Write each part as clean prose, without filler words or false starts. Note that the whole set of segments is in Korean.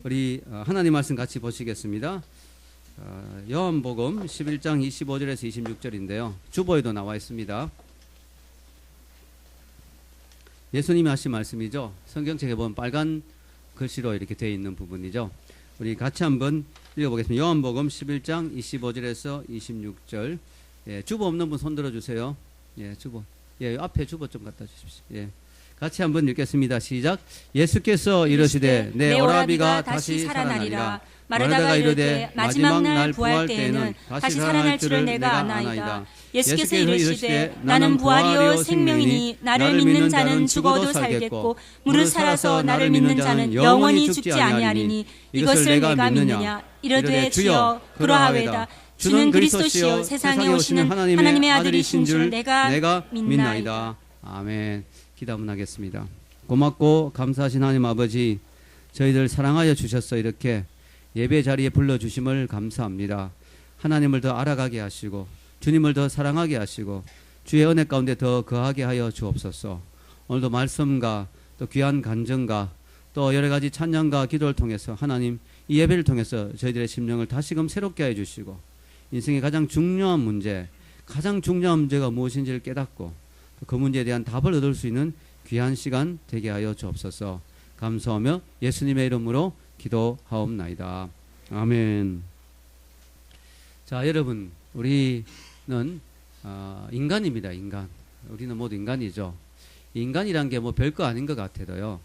우리 하나님 말씀 같이 보시겠습니다. 요한복음 11장 25절에서 26절인데요. 주보에도 나와 있습니다. 예수님이 하신 말씀이죠. 성경책에 보면 빨간 글씨로 이렇게 되어 있는 부분이죠. 우리 같이 한번 읽어보겠습니다. 요한복음 11장 25절에서 26절. 예, 주보 없는 분 손 들어주세요. 예, 주보. 예, 앞에 주보 좀 갖다 주십시오. 예. 같이 한번 읽겠습니다. 시작. 예수께서 이르시되 내 오라비가 다시 살아나리라. 마르다가 이르되 마지막 날 부활 때에는 다시 살아날 줄을 내가 아나이다. 예수께서 이르시되 나는 부활이요 생명이니 나를 믿는 자는 죽어도 살겠고 무릇 살아서 나를 믿는 자는 영원히 죽지 아니하리니 이것을 내가 믿느냐. 이르되 주여 그러하외다. 주는 그리스도시요 세상에 오시는 하나님의 아들이신 줄 내가 믿나이다. 아멘. 기도 한번 하겠습니다. 고맙고 감사하신 하나님 아버지, 저희들 사랑하여 주셔서 이렇게 예배 자리에 불러주심을 감사합니다. 하나님을 더 알아가게 하시고 주님을 더 사랑하게 하시고 주의 은혜 가운데 더 거하게 하여 주옵소서. 오늘도 말씀과 또 귀한 간증과 또 여러 가지 찬양과 기도를 통해서 하나님 이 예배를 통해서 저희들의 심령을 다시금 새롭게 해 주시고 인생의 가장 중요한 문제가 무엇인지를 깨닫고 그 문제에 대한 답을 얻을 수 있는 귀한 시간 되게 하여 주옵소서. 감사하며 예수님의 이름으로 기도하옵나이다. 아멘. 자, 여러분, 우리는 인간입니다. 인간. 우리는 모두 인간이죠. 인간이란 게 뭐 별거 아닌 것 같아도요,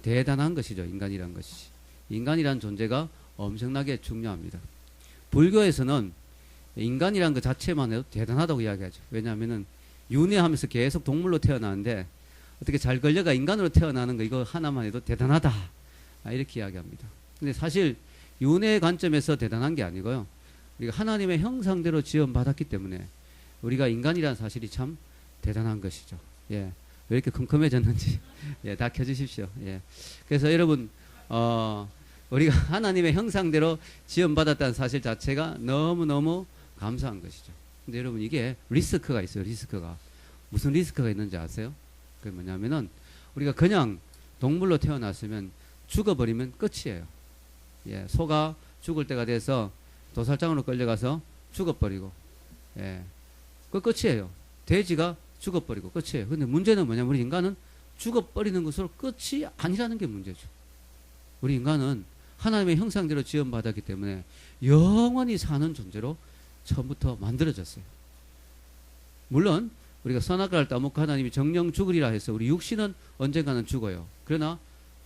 대단한 것이죠. 인간이란 것이. 인간이란 존재가 엄청나게 중요합니다. 불교에서는 인간이란 것 자체만 해도 대단하다고 이야기하죠. 왜냐하면은 윤회하면서 계속 동물로 태어나는데 어떻게 잘 걸려가 인간으로 태어나는 거 이거 하나만 해도 대단하다, 이렇게 이야기합니다. 근데 사실 윤회의 관점에서 대단한 게 아니고요, 우리가 하나님의 형상대로 지음받았기 때문에 우리가 인간이라는 사실이 참 대단한 것이죠. 예, 왜 이렇게 컴컴해졌는지 예, 다 켜주십시오. 예, 그래서 여러분 우리가 하나님의 형상대로 지음받았다는 사실 자체가 너무너무 감사한 것이죠. 근데 여러분 이게 리스크가 있어요. 리스크가. 무슨 리스크가 있는지 아세요? 그게 뭐냐면은 우리가 그냥 동물로 태어났으면 죽어버리면 끝이에요. 예, 소가 죽을 때가 돼서 도살장으로 끌려가서 죽어버리고, 예, 그 끝이에요. 돼지가 죽어버리고 끝이에요. 근데 문제는 뭐냐면 우리 인간은 죽어버리는 것으로 끝이 아니라는 게 문제죠. 우리 인간은 하나님의 형상대로 지음받았기 때문에 영원히 사는 존재로 처음부터 만들어졌어요. 물론 우리가 선악과를 따먹고 하나님이 정령 죽으리라 해서 우리 육신은 언젠가는 죽어요. 그러나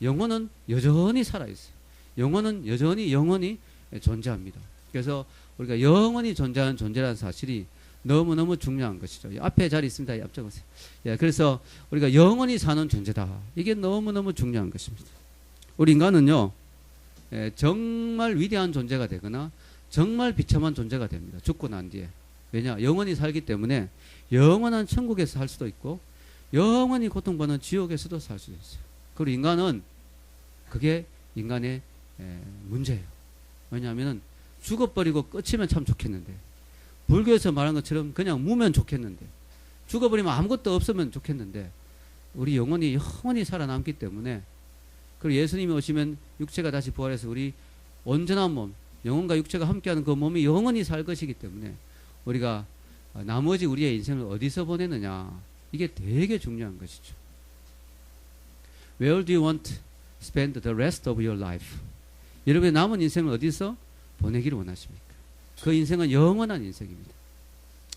영혼은 여전히 살아있어요. 영혼은 여전히 영원히 존재합니다. 그래서 우리가 영원히 존재하는 존재라는 사실이 너무너무 중요한 것이죠. 앞에 자리 있습니다. 앞쪽 오세요. 예, 그래서 우리가 영원히 사는 존재다. 이게 너무너무 중요한 것입니다. 우리 인간은요, 정말 위대한 존재가 되거나 정말 비참한 존재가 됩니다. 죽고 난 뒤에. 왜냐? 영원히 살기 때문에 영원한 천국에서 살 수도 있고 영원히 고통받는 지옥에서도 살 수도 있어요. 그리고 인간은 그게 인간의 문제예요. 왜냐하면 죽어버리고 끝이면 참 좋겠는데, 불교에서 말한 것처럼 그냥 무면 좋겠는데, 죽어버리면 아무것도 없으면 좋겠는데, 우리 영혼이 영원히 살아남기 때문에, 그리고 예수님이 오시면 육체가 다시 부활해서 우리 온전한 몸, 영혼과 육체가 함께하는 그 몸이 영원히 살 것이기 때문에 우리가 나머지 우리의 인생을 어디서 보내느냐, 이게 되게 중요한 것이죠. Where do you want to spend the rest of your life? 여러분의 남은 인생을 어디서 보내기를 원하십니까? 그 인생은 영원한 인생입니다.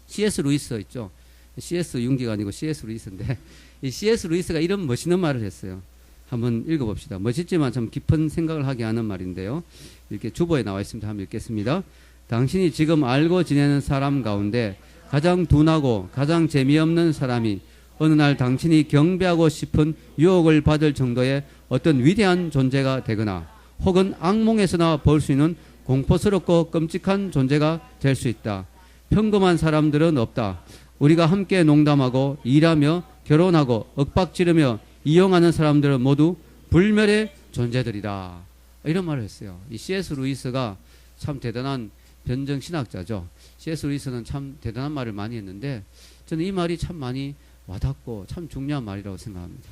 C.S. 루이스 있죠. C.S. 윤기가 아니고 C.S. 루이스인데, 이 C.S. 루이스가 이런 멋있는 말을 했어요. 한번 읽어봅시다. 멋있지만 참 깊은 생각을 하게 하는 말인데요. 이렇게 주보에 나와 있습니다. 한번 읽겠습니다. 당신이 지금 알고 지내는 사람 가운데 가장 둔하고 가장 재미없는 사람이 어느 날 당신이 경배하고 싶은 유혹을 받을 정도의 어떤 위대한 존재가 되거나 혹은 악몽에서나 볼 수 있는 공포스럽고 끔찍한 존재가 될 수 있다. 평범한 사람들은 없다. 우리가 함께 농담하고 일하며 결혼하고 윽박지르며 이용하는 사람들은 모두 불멸의 존재들이다. 이런 말을 했어요. 이 C.S. 루이스가 참 대단한 변정신학자죠. C.S. 루이스는 참 대단한 말을 많이 했는데 저는 이 말이 참 많이 와닿고 참 중요한 말이라고 생각합니다.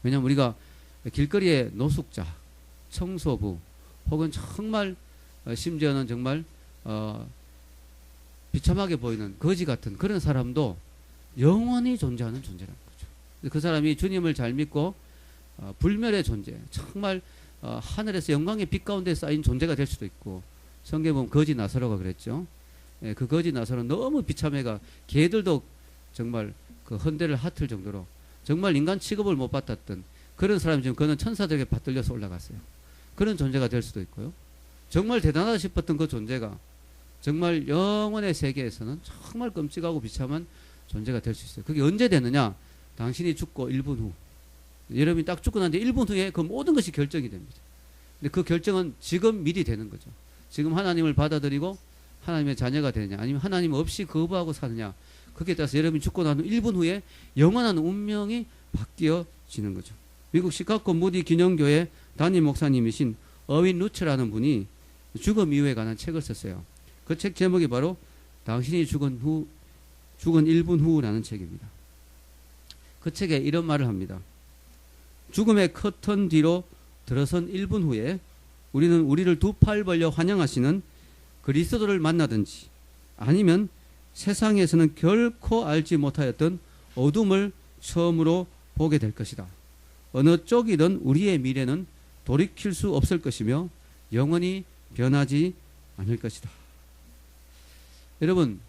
왜냐하면 우리가 길거리에 노숙자, 청소부, 혹은 정말 심지어는 정말 비참하게 보이는 거지 같은 그런 사람도 영원히 존재하는 존재라는 거죠. 그 사람이 주님을 잘 믿고 불멸의 존재, 정말 하늘에서 영광의 빛 가운데 쌓인 존재가 될 수도 있고, 성경에 보면 거지 나사로가 그랬죠. 예, 그 거지 나사로는 너무 비참해가 개들도 정말 그 헌대를 핫을 정도로 정말 인간 취급을 못 받았던 그런 사람이 지금 그는 천사들에게 받들려서 올라갔어요. 그런 존재가 될 수도 있고요. 정말 대단하다 싶었던 그 존재가 정말 영원의 세계에서는 정말 끔찍하고 비참한 존재가 될 수 있어요. 그게 언제 되느냐? 당신이 죽고 1분 후. 여러분이 딱 죽고 난 뒤에 1분 후에 그 모든 것이 결정이 됩니다. 근데 그 결정은 지금 미리 되는 거죠. 지금 하나님을 받아들이고 하나님의 자녀가 되느냐, 아니면 하나님 없이 거부하고 사느냐, 그게 따라서 여러분이 죽고 난 후 1분 후에 영원한 운명이 바뀌어지는 거죠. 미국 시카고 무디 기념교회 담임 목사님이신 어윈 루츠라는 분이 죽음 이후에 관한 책을 썼어요. 그 책 제목이 바로 당신이 죽은 1분 후라는 책입니다. 그 책에 이런 말을 합니다. 죽음의 커튼 뒤로 들어선 1분 후에 우리는 우리를 두 팔 벌려 환영하시는 그리스도를 만나든지, 아니면 세상에서는 결코 알지 못하였던 어둠을 처음으로 보게 될 것이다. 어느 쪽이든 우리의 미래는 돌이킬 수 없을 것이며 영원히 변하지 않을 것이다. 여러분,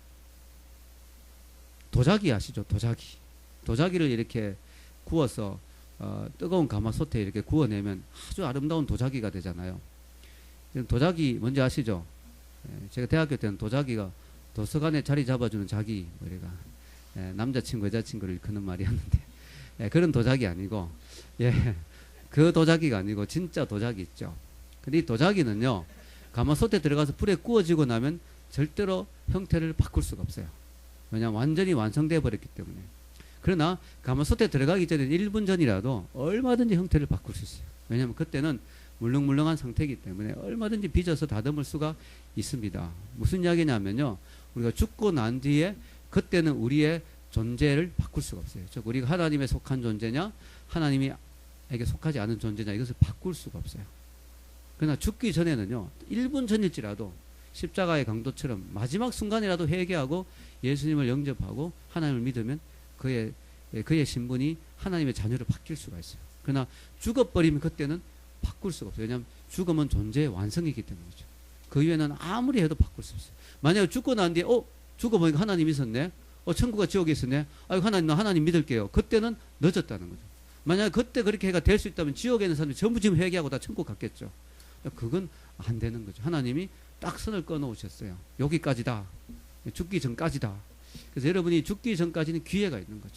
도자기 아시죠? 도자기를 이렇게 구워서 뜨거운 가마솥에 이렇게 구워내면 아주 아름다운 도자기가 되잖아요. 도자기 뭔지 아시죠? 제가 대학교 때는 도자기가 도서관에 자리 잡아주는 자기, 우리가 남자친구 여자친구를 일컫는 말이었는데, 그런 도자기 아니고, 그 도자기가 아니고 진짜 도자기 있죠. 근데 이 도자기는요, 가마솥에 들어가서 불에 구워지고 나면 절대로 형태를 바꿀 수가 없어요. 왜냐하면 완전히 완성되어 버렸기 때문에. 그러나 가마솥에 들어가기 전에 1분 전이라도 얼마든지 형태를 바꿀 수 있어요. 왜냐하면 그때는 물렁물렁한 상태이기 때문에 얼마든지 빚어서 다듬을 수가 있습니다. 무슨 이야기냐면요, 우리가 죽고 난 뒤에 그때는 우리의 존재를 바꿀 수가 없어요. 즉 우리가 하나님에 속한 존재냐, 하나님에게 속하지 않은 존재냐, 이것을 바꿀 수가 없어요. 그러나 죽기 전에는요, 1분 전일지라도 십자가의 강도처럼 마지막 순간이라도 회개하고 예수님을 영접하고 하나님을 믿으면 그의 신분이 하나님의 자녀로 바뀔 수가 있어요. 그러나 죽어버리면 그때는 바꿀 수가 없어요. 왜냐하면 죽음은 존재의 완성이기 때문이죠. 그 이후에는 아무리 해도 바꿀 수 없어요. 만약에 죽고 난 뒤에 죽어보니까 하나님이 있었네, 천국과 지옥이 있었네, 아이고 하나님, 나 하나님 믿을게요. 그때는 늦었다는 거죠. 만약에 그때 그렇게 해가 될 수 있다면 지옥에 있는 사람들이 전부 지금 회개하고 다 천국 갔겠죠. 그건 안 되는 거죠. 하나님이 딱 선을 꺼놓으셨어요. 여기까지다. 죽기 전까지다. 그래서 여러분이 죽기 전까지는 기회가 있는 거죠.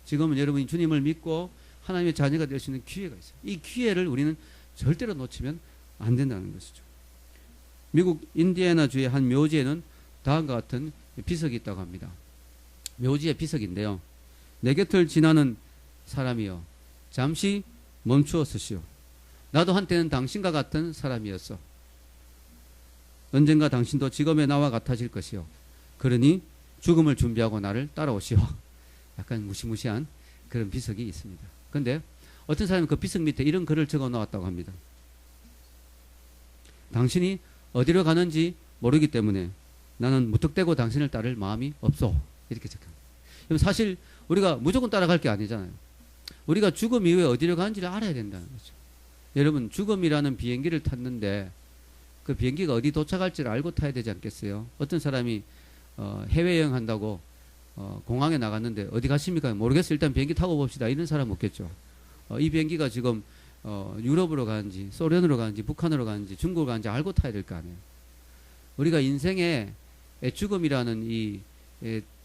지금은 여러분이 주님을 믿고 하나님의 자녀가 될 수 있는 기회가 있어요. 이 기회를 우리는 절대로 놓치면 안 된다는 것이죠. 미국 인디애나주의 한 묘지에는 다음과 같은 비석이 있다고 합니다. 묘지의 비석인데요. 내 곁을 지나는 사람이여, 잠시 멈추어 서시오. 나도 한때는 당신과 같은 사람이었어. 언젠가 당신도 지금의 나와 같아질 것이요. 그러니 죽음을 준비하고 나를 따라오시오. 약간 무시무시한 그런 비석이 있습니다. 그런데 어떤 사람이 그 비석 밑에 이런 글을 적어 놓았다고 합니다. 당신이 어디로 가는지 모르기 때문에 나는 무턱대고 당신을 따를 마음이 없소. 이렇게 적합니다. 사실 우리가 무조건 따라갈 게 아니잖아요. 우리가 죽음 이후에 어디로 가는지를 알아야 된다는 거죠. 여러분, 죽음이라는 비행기를 탔는데 그 비행기가 어디 도착할지를 알고 타야 되지 않겠어요? 어떤 사람이 해외여행 한다고 공항에 나갔는데 어디 가십니까? 모르겠어요. 일단 비행기 타고 봅시다. 이런 사람 없겠죠. 이 비행기가 지금 유럽으로 가는지 소련으로 가는지 북한으로 가는지 중국으로 가는지 알고 타야 될 거 아니에요. 우리가 인생의 죽음이라는 이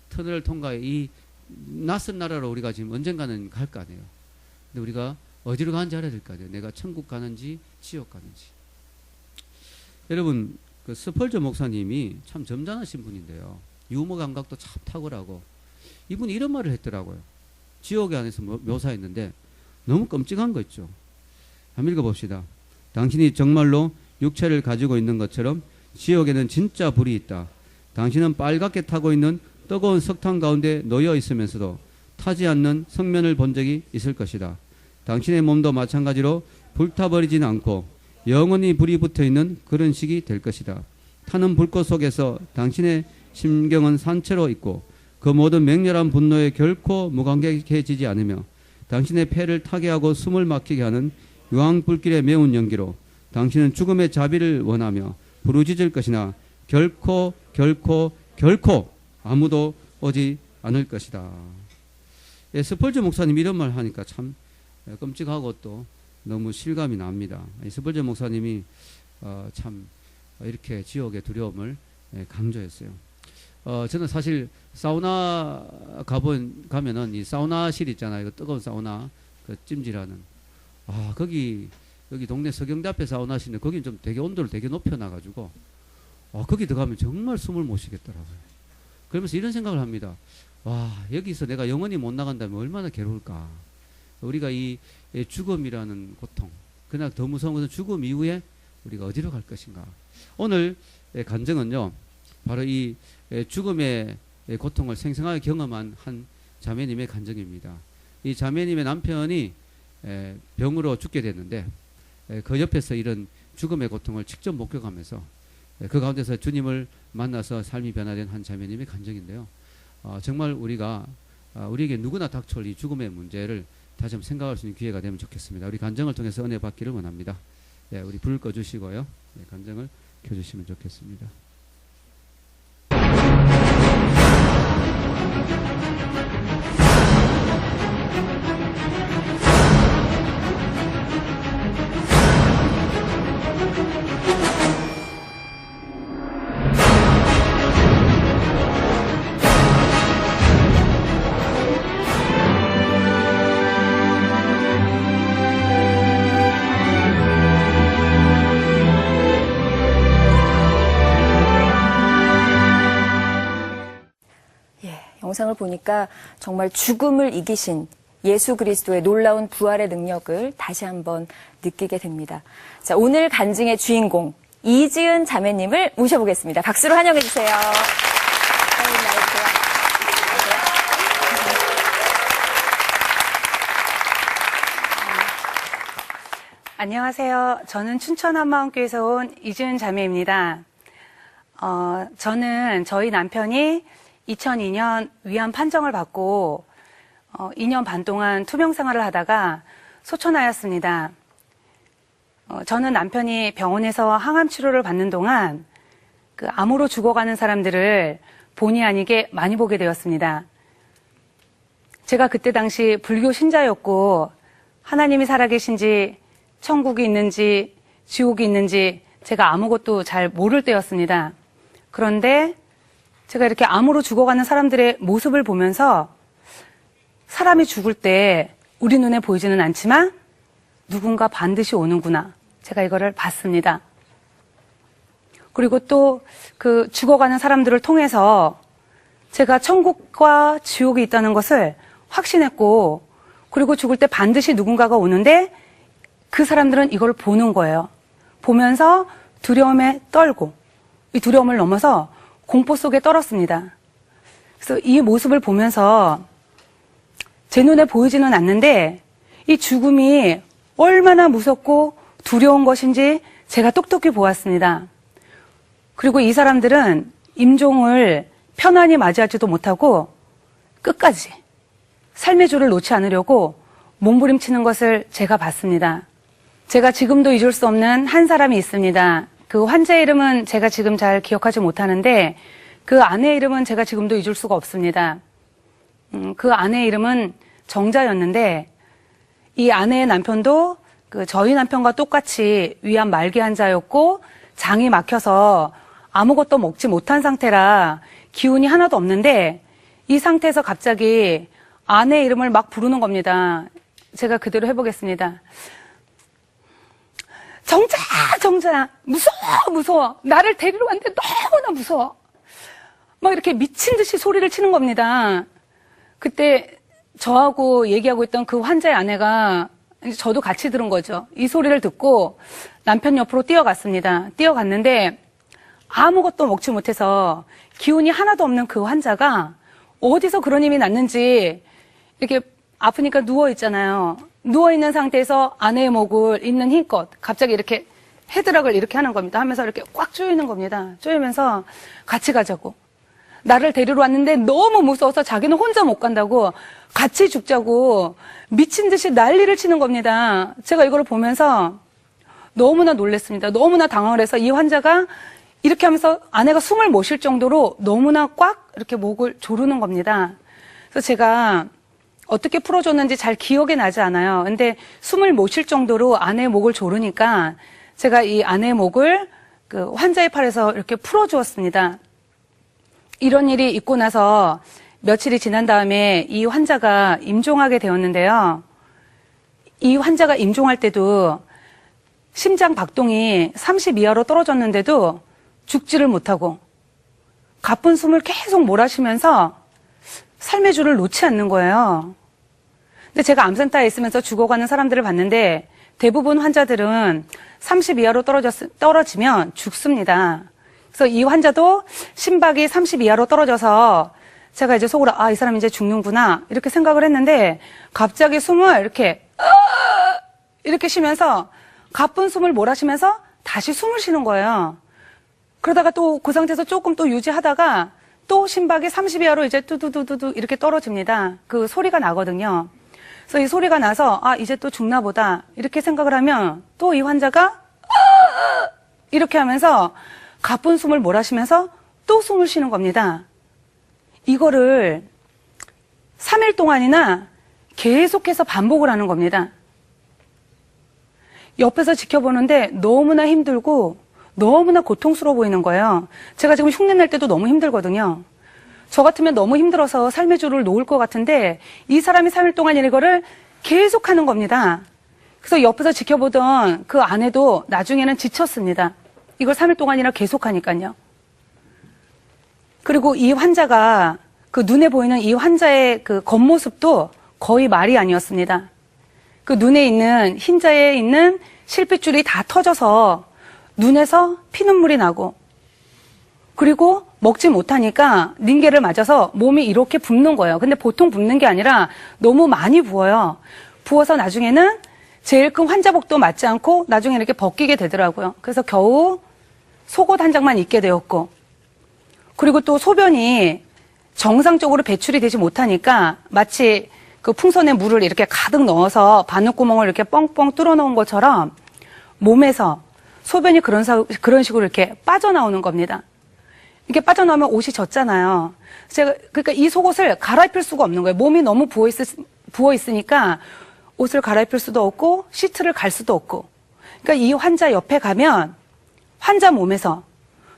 터널을 통과해 이 낯선 나라로 우리가 지금 언젠가는 갈 거 아니에요. 근데 우리가 어디로 가는지 알아야 될 거 아니에요. 내가 천국 가는지 지옥 가는지. 여러분, 그 스펄저 목사님이 참 점잖으신 분인데요. 유머 감각도 참 탁월하고, 이분이 이런 말을 했더라고요. 지옥에 안에서 묘사했는데 너무 끔찍한 거 있죠. 한번 읽어봅시다. 당신이 정말로 육체를 가지고 있는 것처럼 지옥에는 진짜 불이 있다. 당신은 빨갛게 타고 있는 뜨거운 석탄 가운데 놓여 있으면서도 타지 않는 성면을 본 적이 있을 것이다. 당신의 몸도 마찬가지로 불타버리지는 않고 영원히 불이 붙어 있는 그런 시기 될 것이다. 타는 불꽃 속에서 당신의 심경은 산채로 있고 그 모든 맹렬한 분노에 결코 무감각해지지 않으며 당신의 폐를 타게 하고 숨을 막히게 하는 유황불길의 매운 연기로 당신은 죽음의 자비를 원하며 부르짖을 것이나 결코 아무도 오지 않을 것이다. 예, 스펄전 목사님 이런 말 하니까 참 끔찍하고 또 너무 실감이 납니다. 스펄전 목사님이 참 이렇게 지옥의 두려움을 강조했어요. 저는 사실 사우나 가면은 이 사우나실 있잖아요. 뜨거운 사우나, 그 찜질하는. 거기 동네 서경대 앞에 사우나실인데 거긴 좀 되게 온도를 되게 높여놔가지고 거기 들어가면 정말 숨을 못 쉬겠더라고요. 그러면서 이런 생각을 합니다. 여기서 내가 영원히 못 나간다면 얼마나 괴로울까. 우리가 이 죽음이라는 고통, 그러나 더 무서운 것은 죽음 이후에 우리가 어디로 갈 것인가. 오늘 간증은요, 바로 이 죽음의 고통을 생생하게 경험한 한 자매님의 간증입니다. 이 자매님의 남편이 병으로 죽게 됐는데 그 옆에서 이런 죽음의 고통을 직접 목격하면서 그 가운데서 주님을 만나서 삶이 변화된 한 자매님의 간증인데요. 정말 우리에게 누구나 닥쳐올 이 죽음의 문제를 다시 한번 생각할 수 있는 기회가 되면 좋겠습니다. 우리 간증을 통해서 은혜 받기를 원합니다. 우리 불 꺼주시고요. 간증을 켜주시면 좋겠습니다. 영상을 보니까 정말 죽음을 이기신 예수 그리스도의 놀라운 부활의 능력을 다시 한번 느끼게 됩니다. 자, 오늘 간증의 주인공 이지은 자매님을 모셔보겠습니다. 박수로 환영해 주세요. 안녕하세요. 저는 춘천 한마음교회에서 온 이지은 자매입니다. 저는 저희 남편이 2002년 위암 판정을 받고 2년 반 동안 투병 생활을 하다가 소천하였습니다. 저는 남편이 병원에서 항암 치료를 받는 동안 그 암으로 죽어가는 사람들을 본의 아니게 많이 보게 되었습니다. 제가 그때 당시 불교 신자였고 하나님이 살아계신지 천국이 있는지 지옥이 있는지 제가 아무것도 잘 모를 때였습니다. 그런데 제가 이렇게 암으로 죽어가는 사람들의 모습을 보면서 사람이 죽을 때 우리 눈에 보이지는 않지만 누군가 반드시 오는구나. 제가 이거를 봤습니다. 그리고 또 그 죽어가는 사람들을 통해서 제가 천국과 지옥이 있다는 것을 확신했고, 그리고 죽을 때 반드시 누군가가 오는데 그 사람들은 이걸 보는 거예요. 보면서 두려움에 떨고 이 두려움을 넘어서 공포 속에 떨었습니다. 그래서 이 모습을 보면서 제 눈에 보이지는 않는데 이 죽음이 얼마나 무섭고 두려운 것인지 제가 똑똑히 보았습니다. 그리고 이 사람들은 임종을 편안히 맞이하지도 못하고 끝까지 삶의 줄을 놓지 않으려고 몸부림치는 것을 제가 봤습니다. 제가 지금도 잊을 수 없는 한 사람이 있습니다. 그 환자의 이름은 제가 지금 잘 기억하지 못하는데 그 아내의 이름은 제가 지금도 잊을 수가 없습니다. 그 아내의 이름은 정자였는데 이 아내의 남편도 저희 남편과 똑같이 위암 말기 환자였고 장이 막혀서 아무것도 먹지 못한 상태라 기운이 하나도 없는데 이 상태에서 갑자기 아내의 이름을 막 부르는 겁니다. 제가 그대로 해보겠습니다. 정자야, 무서워. 나를 데리러 왔는데 너무나 무서워. 막 이렇게 미친 듯이 소리를 치는 겁니다. 그때 저하고 얘기하고 있던 그 환자의 아내가 저도 같이 들은 거죠. 이 소리를 듣고 남편 옆으로 뛰어갔습니다. 뛰어갔는데 아무것도 먹지 못해서 기운이 하나도 없는 그 환자가 어디서 그런 힘이 났는지 이렇게 아프니까 누워있잖아요. 누워있는 상태에서 아내의 목을 있는 힘껏 갑자기 이렇게 헤드락을 이렇게 하는 겁니다. 하면서 이렇게 꽉 조이는 겁니다. 조이면서 같이 가자고. 나를 데리러 왔는데 너무 무서워서 자기는 혼자 못 간다고 같이 죽자고 미친 듯이 난리를 치는 겁니다. 제가 이걸 보면서 너무나 놀랐습니다. 너무나 당황을 해서 이 환자가 이렇게 하면서 아내가 숨을 못 쉴 정도로 너무나 꽉 이렇게 목을 조르는 겁니다. 그래서 제가 어떻게 풀어줬는지 잘 기억이 나지 않아요. 근데 숨을 못 쉴 정도로 아내의 목을 조르니까 제가 이 아내의 목을 그 환자의 팔에서 이렇게 풀어주었습니다. 이런 일이 있고 나서 며칠이 지난 다음에 이 환자가 임종하게 되었는데요. 이 환자가 임종할 때도 심장 박동이 30 이하로 떨어졌는데도 죽지를 못하고 가쁜 숨을 계속 몰아쉬면서 삶의 줄을 놓지 않는 거예요. 근데 제가 암센터에 있으면서 죽어가는 사람들을 봤는데 대부분 환자들은 30 이하로 떨어지면 죽습니다. 그래서 이 환자도 심박이 30 이하로 떨어져서 제가 이제 속으로 이 사람 이제 죽는구나 이렇게 생각을 했는데 갑자기 숨을 이렇게 쉬면서 가쁜 숨을 몰아쉬면서 다시 숨을 쉬는 거예요. 그러다가 또 그 상태에서 조금 또 유지하다가 또 심박이 30 이하로 이제 뚜두두두두 이렇게 떨어집니다. 그 소리가 나거든요. 그래서 이 소리가 나서 이제 또 죽나 보다 이렇게 생각을 하면 또 이 환자가 이렇게 하면서 가쁜 숨을 몰아쉬면서 또 숨을 쉬는 겁니다. 이거를 3일 동안이나 계속해서 반복을 하는 겁니다. 옆에서 지켜보는데 너무나 힘들고 너무나 고통스러워 보이는 거예요. 제가 지금 흉내 낼 때도 너무 힘들거든요. 저 같으면 너무 힘들어서 삶의 줄을 놓을 것 같은데 이 사람이 3일 동안 이거를 계속 하는 겁니다. 그래서 옆에서 지켜보던 그 아내도 나중에는 지쳤습니다. 이걸 3일 동안이나 계속 하니까요. 그리고 이 환자가 그 눈에 보이는 이 환자의 그 겉모습도 거의 말이 아니었습니다. 그 눈에 있는 흰자에 있는 실핏줄이 다 터져서 눈에서 피눈물이 나고 그리고 먹지 못하니까 닝게를 맞아서 몸이 이렇게 붓는 거예요. 근데 보통 붓는 게 아니라 너무 많이 부어요. 부어서 나중에는 제일 큰 환자복도 맞지 않고 나중에 이렇게 벗기게 되더라고요. 그래서 겨우 속옷 한 장만 입게 되었고 그리고 또 소변이 정상적으로 배출이 되지 못하니까 마치 그 풍선에 물을 이렇게 가득 넣어서 바늘구멍을 이렇게 뻥뻥 뚫어 놓은 것처럼 몸에서 소변이 그런 식으로 이렇게 빠져나오는 겁니다. 이렇게 빠져나오면 옷이 젖잖아요. 그러니까 이 속옷을 갈아입힐 수가 없는 거예요. 몸이 너무 부어 있으니까 옷을 갈아입힐 수도 없고 시트를 갈 수도 없고. 그러니까 이 환자 옆에 가면 환자 몸에서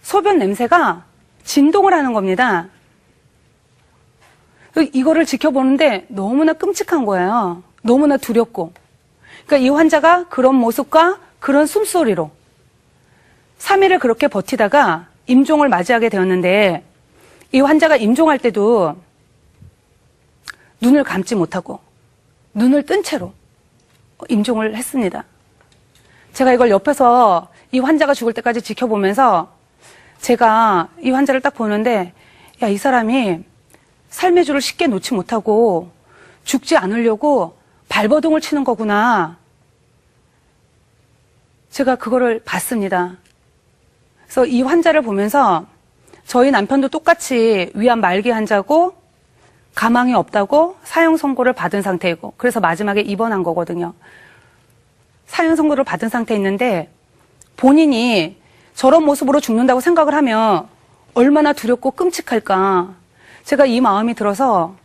소변 냄새가 진동을 하는 겁니다. 이거를 지켜보는데 너무나 끔찍한 거예요. 너무나 두렵고. 그러니까 이 환자가 그런 모습과 그런 숨소리로 3일을 그렇게 버티다가 임종을 맞이하게 되었는데 이 환자가 임종할 때도 눈을 감지 못하고 눈을 뜬 채로 임종을 했습니다. 제가 이걸 옆에서 이 환자가 죽을 때까지 지켜보면서 제가 이 환자를 딱 보는데 야, 이 사람이 삶의 줄을 쉽게 놓지 못하고 죽지 않으려고 발버둥을 치는 거구나. 제가 그거를 봤습니다. 그래서 이 환자를 보면서 저희 남편도 똑같이 위암 말기 환자고 가망이 없다고 사형 선고를 받은 상태이고 그래서 마지막에 입원한 거거든요. 사형 선고를 받은 상태에 있는데 본인이 저런 모습으로 죽는다고 생각을 하면 얼마나 두렵고 끔찍할까. 제가 이 마음이 들어서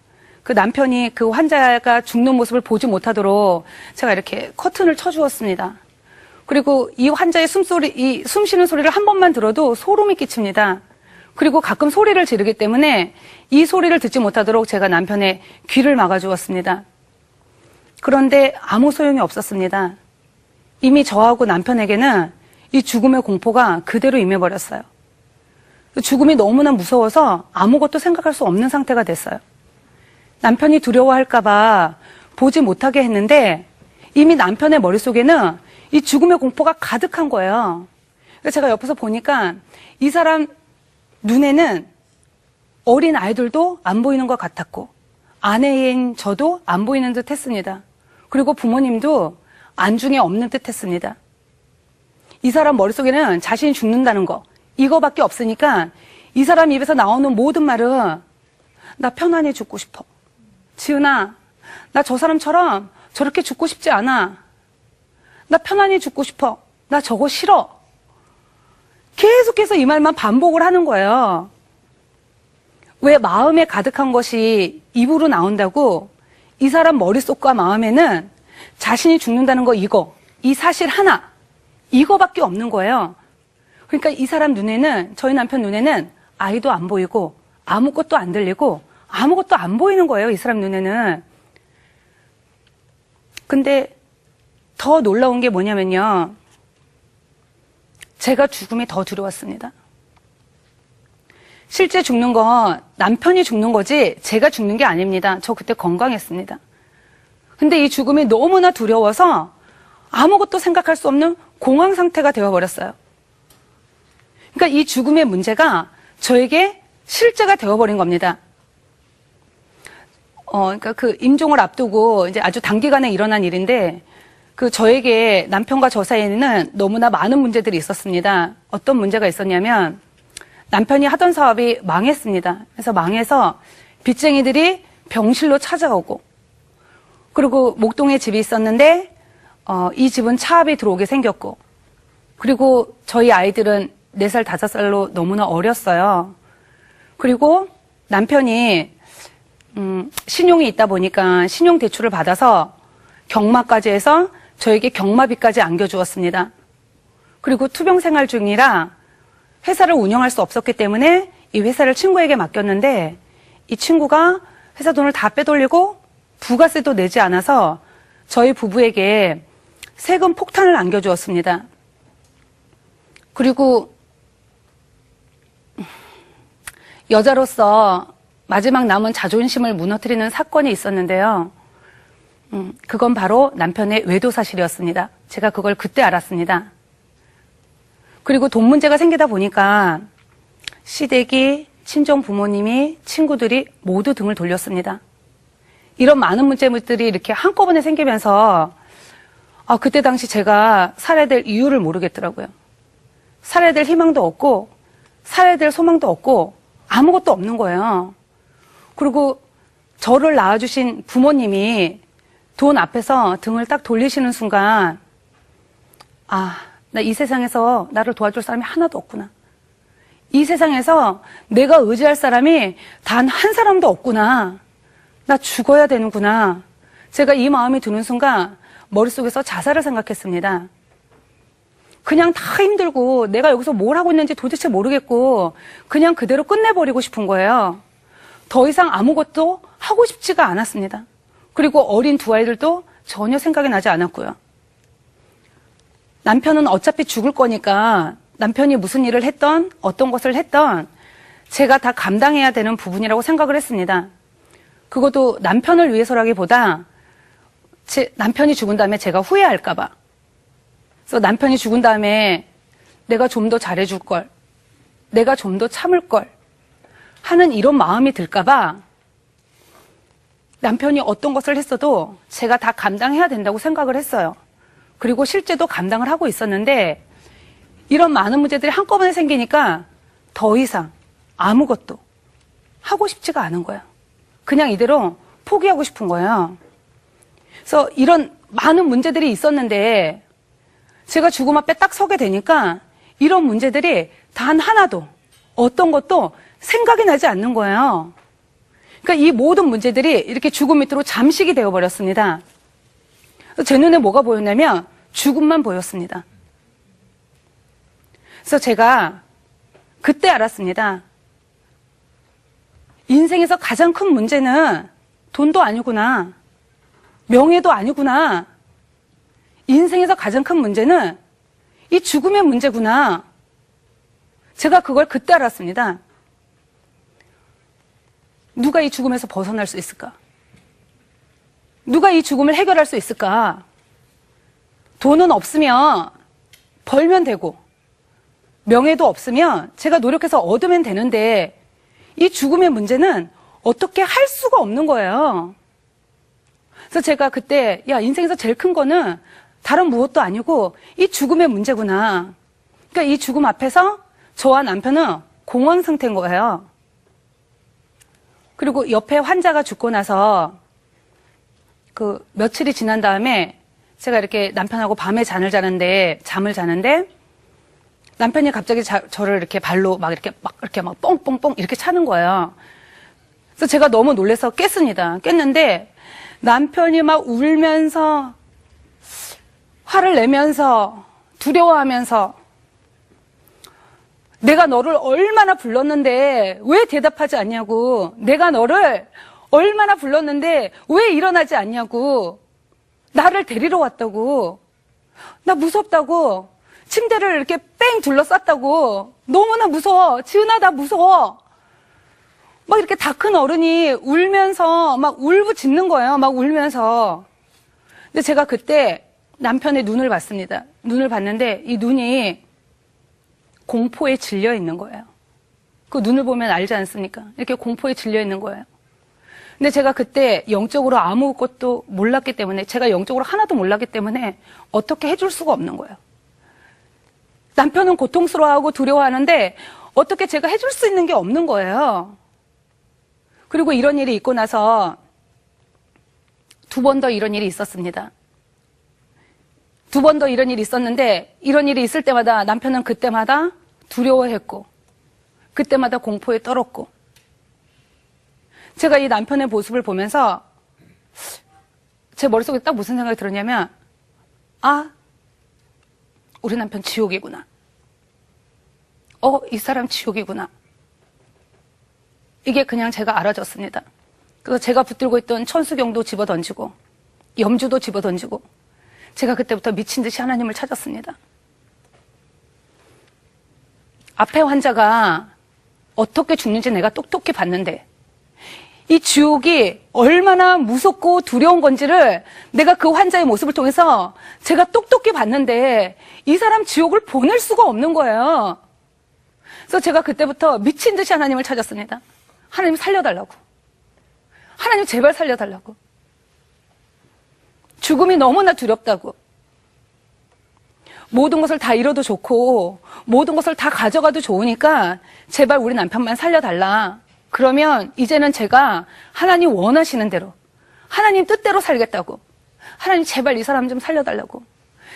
그 남편이 그 환자가 죽는 모습을 보지 못하도록 제가 이렇게 커튼을 쳐주었습니다. 그리고 이 환자의 숨소리, 이 숨 쉬는 소리를 한 번만 들어도 소름이 끼칩니다. 그리고 가끔 소리를 지르기 때문에 이 소리를 듣지 못하도록 제가 남편의 귀를 막아주었습니다. 그런데 아무 소용이 없었습니다. 이미 저하고 남편에게는 이 죽음의 공포가 그대로 임해버렸어요. 죽음이 너무나 무서워서 아무것도 생각할 수 없는 상태가 됐어요. 남편이 두려워할까봐 보지 못하게 했는데 이미 남편의 머릿속에는 이 죽음의 공포가 가득한 거예요. 그래서 제가 옆에서 보니까 이 사람 눈에는 어린 아이들도 안 보이는 것 같았고 아내인 저도 안 보이는 듯 했습니다. 그리고 부모님도 안중에 없는 듯 했습니다. 이 사람 머릿속에는 자신이 죽는다는 거, 이거밖에 없으니까 이 사람 입에서 나오는 모든 말은 나 편안히 죽고 싶어. 지은아, 나 저 사람처럼 저렇게 죽고 싶지 않아. 나 편안히 죽고 싶어. 나 저거 싫어. 계속해서 이 말만 반복을 하는 거예요. 왜 마음에 가득한 것이 입으로 나온다고 이 사람 머릿속과 마음에는 자신이 죽는다는 거 이거, 이 사실 하나, 이거밖에 없는 거예요. 그러니까 이 사람 눈에는, 저희 남편 눈에는 아이도 안 보이고 아무것도 안 들리고 아무것도 안 보이는 거예요. 이 사람 눈에는. 근데 더 놀라운 게 뭐냐면요. 제가 죽음이 더 두려웠습니다. 실제 죽는 건 남편이 죽는 거지 제가 죽는 게 아닙니다. 저 그때 건강했습니다. 근데 이 죽음이 너무나 두려워서 아무것도 생각할 수 없는 공황 상태가 되어버렸어요. 그러니까 이 죽음의 문제가 저에게 실제가 되어버린 겁니다. 그러니까 그 임종을 앞두고 이제 아주 단기간에 일어난 일인데 그 저에게 남편과 저 사이에는 너무나 많은 문제들이 있었습니다. 어떤 문제가 있었냐면 남편이 하던 사업이 망했습니다. 그래서 망해서 빚쟁이들이 병실로 찾아오고 그리고 목동에 집이 있었는데 이 집은 차압이 들어오게 생겼고 그리고 저희 아이들은 4살, 5살로 너무나 어렸어요. 그리고 남편이 신용이 있다 보니까 신용대출을 받아서 경마까지 해서 저에게 경마비까지 안겨주었습니다. 그리고 투병생활 중이라 회사를 운영할 수 없었기 때문에 이 회사를 친구에게 맡겼는데 이 친구가 회사 돈을 다 빼돌리고 부가세도 내지 않아서 저희 부부에게 세금 폭탄을 안겨주었습니다. 그리고 여자로서 마지막 남은 자존심을 무너뜨리는 사건이 있었는데요. 그건 바로 남편의 외도 사실이었습니다. 제가 그걸 그때 알았습니다. 그리고 돈 문제가 생기다 보니까 시댁이, 친정 부모님이, 친구들이 모두 등을 돌렸습니다. 이런 많은 문제들이 이렇게 한꺼번에 생기면서 그때 당시 제가 살아야 될 이유를 모르겠더라고요. 살아야 될 희망도 없고 살아야 될 소망도 없고 아무것도 없는 거예요. 그리고 저를 낳아주신 부모님이 돈 앞에서 등을 딱 돌리시는 순간 나 이 세상에서 나를 도와줄 사람이 하나도 없구나. 이 세상에서 내가 의지할 사람이 단 한 사람도 없구나. 나 죽어야 되는구나. 제가 이 마음이 드는 순간 머릿속에서 자살을 생각했습니다. 그냥 다 힘들고 내가 여기서 뭘 하고 있는지 도대체 모르겠고 그냥 그대로 끝내버리고 싶은 거예요. 더 이상 아무것도 하고 싶지가 않았습니다. 그리고 어린 두 아이들도 전혀 생각이 나지 않았고요. 남편은 어차피 죽을 거니까 남편이 무슨 일을 했던 어떤 것을 했던 제가 다 감당해야 되는 부분이라고 생각을 했습니다. 그것도 남편을 위해서라기보다 남편이 죽은 다음에 제가 후회할까 봐. 그래서 남편이 죽은 다음에 내가 좀 더 잘해줄 걸, 내가 좀 더 참을 걸 하는 이런 마음이 들까 봐 남편이 어떤 것을 했어도 제가 다 감당해야 된다고 생각을 했어요. 그리고 실제도 감당을 하고 있었는데 이런 많은 문제들이 한꺼번에 생기니까 더 이상 아무것도 하고 싶지가 않은 거예요. 그냥 이대로 포기하고 싶은 거예요. 그래서 이런 많은 문제들이 있었는데 제가 죽음 앞에 딱 서게 되니까 이런 문제들이 단 하나도 어떤 것도 생각이 나지 않는 거예요. 그러니까 이 모든 문제들이 이렇게 죽음 밑으로 잠식이 되어버렸습니다. 제 눈에 뭐가 보였냐면 죽음만 보였습니다. 그래서 제가 그때 알았습니다. 인생에서 가장 큰 문제는 돈도 아니구나. 명예도 아니구나. 인생에서 가장 큰 문제는 이 죽음의 문제구나. 제가 그걸 그때 알았습니다. 누가 이 죽음에서 벗어날 수 있을까? 누가 이 죽음을 해결할 수 있을까? 돈은 없으면 벌면 되고 명예도 없으면 제가 노력해서 얻으면 되는데 이 죽음의 문제는 어떻게 할 수가 없는 거예요. 그래서 제가 그때 인생에서 제일 큰 거는 다른 무엇도 아니고 이 죽음의 문제구나. 그러니까 이 죽음 앞에서 저와 남편은 공황 상태인 거예요. 그리고 옆에 환자가 죽고 나서 그 며칠이 지난 다음에 제가 이렇게 남편하고 밤에 잠을 자는데 남편이 갑자기 저를 이렇게 발로 막 이렇게 뻥뻥뻥 이렇게 차는 거예요. 그래서 제가 너무 놀라서 깼습니다. 깼는데 남편이 막 울면서 화를 내면서 두려워하면서 내가 너를 얼마나 불렀는데 왜 대답하지 않냐고, 내가 너를 얼마나 불렀는데 왜 일어나지 않냐고, 나를 데리러 왔다고, 나 무섭다고, 침대를 이렇게 뺑 둘러쌌다고, 너무나 무서워, 지은아 나 무서워. 막 이렇게 다 큰 어른이 울면서 막 울부짖는 거예요. 막 울면서. 근데 제가 그때 남편의 눈을 봤습니다. 눈을 봤는데 이 눈이 공포에 질려 있는 거예요. 그 눈을 보면 알지 않습니까? 이렇게 공포에 질려 있는 거예요. 근데 제가 그때 영적으로 아무것도 몰랐기 때문에, 제가 영적으로 하나도 몰랐기 때문에 어떻게 해줄 수가 없는 거예요. 남편은 고통스러워하고 두려워하는데 어떻게 제가 해줄 수 있는 게 없는 거예요. 그리고 이런 일이 있고 나서 2번 더 이런 일이 있었습니다. 2번 더 이런 일이 있었는데, 이런 일이 있을 때마다 남편은 그때마다 두려워했고 그때마다 공포에 떨었고, 제가 이 남편의 모습을 보면서 제 머릿속에 딱 무슨 생각이 들었냐면, 아, 우리 남편 지옥이구나. 이 사람 지옥이구나. 이게 그냥 제가 알아졌습니다. 그래서 제가 붙들고 있던 천수경도 집어던지고 염주도 집어던지고 제가 그때부터 미친 듯이 하나님을 찾았습니다. 앞에 환자가 어떻게 죽는지 내가 똑똑히 봤는데, 이 지옥이 얼마나 무섭고 두려운 건지를 내가 그 환자의 모습을 통해서 제가 똑똑히 봤는데 이 사람 지옥을 보낼 수가 없는 거예요. 그래서 제가 그때부터 미친 듯이 하나님을 찾았습니다. 하나님 살려달라고. 하나님 제발 살려달라고. 죽음이 너무나 두렵다고. 모든 것을 다 잃어도 좋고 모든 것을 다 가져가도 좋으니까 제발 우리 남편만 살려달라. 그러면 이제는 제가 하나님 원하시는 대로, 하나님 뜻대로 살겠다고. 하나님 제발 이 사람 좀 살려달라고.